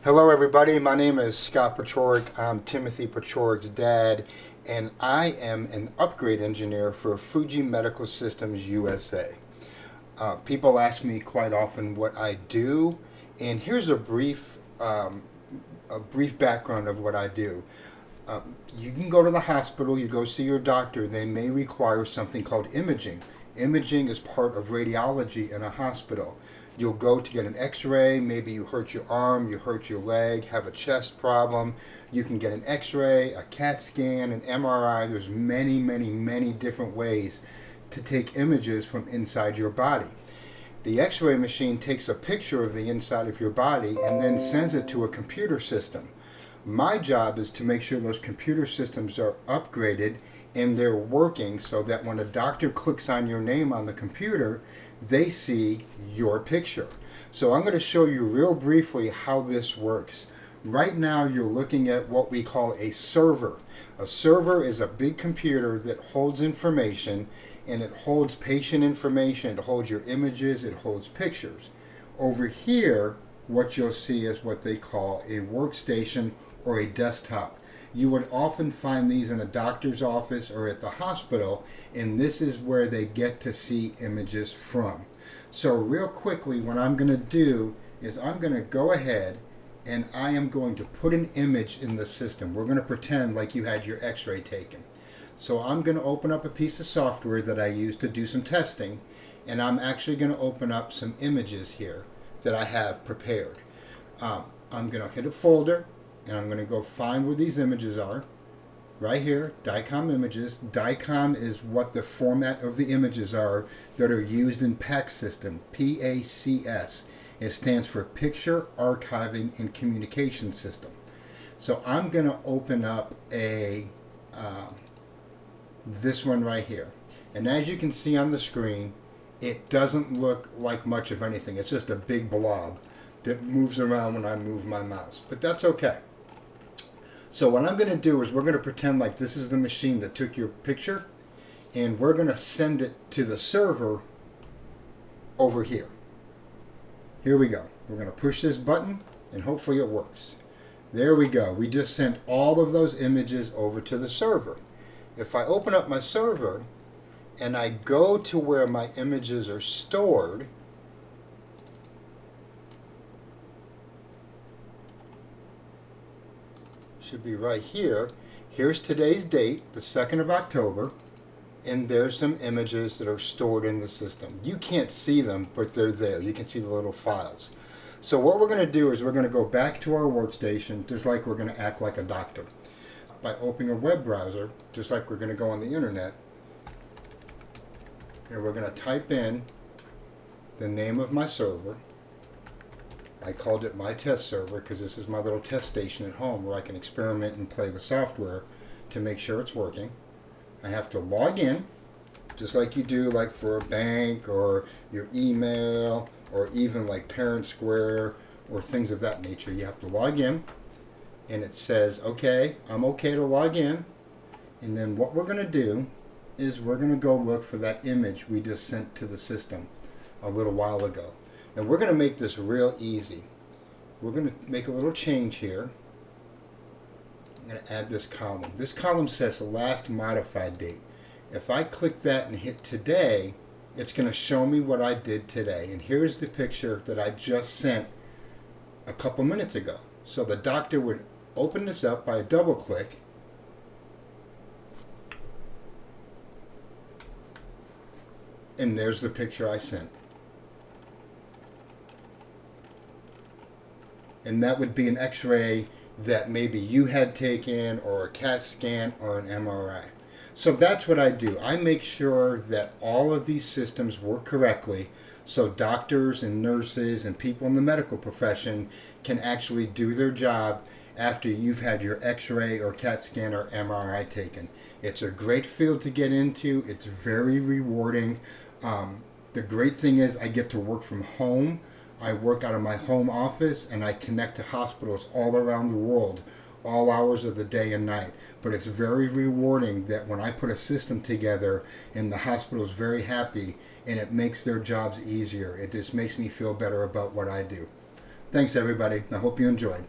Hello, everybody. My name is Scott Pachoric. I'm Timothy Pachoric's dad, and I am an upgrade engineer for Fuji Medical Systems USA. People ask me quite often what I do, and here's a brief background of what I do. You can go to the hospital, you go see your doctor. They may require something called imaging. Imaging is part of radiology in a hospital. You'll go to get an x-ray, maybe you hurt your arm, you hurt your leg, have a chest problem. You can get an x-ray, a CAT scan, an MRI. There's many different ways to take images from inside your body. The x-ray machine takes a picture of the inside of your body and then sends it to a computer system. My job is to make sure those computer systems are upgraded and they're working so that when a doctor clicks on your name on the computer, they see your picture. So I'm going to show you real briefly how this works. Right now you're looking at what we call a server. A server is a big computer that holds information, and it holds patient information, it holds your images, it holds pictures. Over here, what you'll see is what they call a workstation or a desktop. You would often find these in a doctor's office or at the hospital, and this is where they get to see images from. So real quickly, what I'm going to do is I'm going to go ahead and I am going to put an image in the system. We're going to pretend like you had your x-ray taken. So I'm going to open up a piece of software that I use to do some testing, and I'm actually going to open up some images here that I have prepared. I'm going to hit a folder, and I'm going to go find where these images are. Right here, DICOM images. DICOM is what the format of the images are that are used in PACS system, PACS. It stands for Picture Archiving and Communication System. So I'm going to open up this one right here. And as you can see on the screen, it doesn't look like much of anything. It's just a big blob that moves around when I move my mouse. But that's okay. So what I'm going to do is we're going to pretend like this is the machine that took your picture, and we're going to send it to the server over here. Here we go. We're going to push this button, and hopefully it works. There we go. We just sent all of those images over to the server. If I open up my server and I go to where my images are stored, should be right here. Here's today's date, the 2nd of October, and there's some images that are stored in the system. You can't see them, but they're there. You can see the little files. So what we're going to do is we're going to go back to our workstation, just like we're going to act like a doctor. By opening a web browser, just like we're going to go on the internet, and we're going to type in the name of my server. I called it my test server because this is my little test station at home where I can experiment and play with software to make sure it's working. I have to log in, just like you do like for a bank or your email or even like Parent Square or things of that nature. You have to log in, and it says, okay, I'm okay to log in. And then what we're going to do is we're going to go look for that image we just sent to the system a little while ago. And we're going to make this real easy. We're going to make a little change here. I'm going to add this column. This column says last modified date. If I click that and hit today, it's going to show me what I did today. And here's the picture that I just sent a couple minutes ago. So the doctor would open this up by a double click. And there's the picture I sent. And that would be an x-ray that maybe you had taken, or a CAT scan, or an MRI. So that's what I do. I make sure that all of these systems work correctly so doctors and nurses and people in the medical profession can actually do their job after you've had your x-ray or CAT scan or MRI taken. It's a great field to get into. It's very rewarding. The great thing is I get to work from home. I work out of my home office, and I connect to hospitals all around the world, all hours of the day and night. But it's very rewarding that when I put a system together and the hospital is very happy and it makes their jobs easier, it just makes me feel better about what I do. Thanks, everybody. I hope you enjoyed.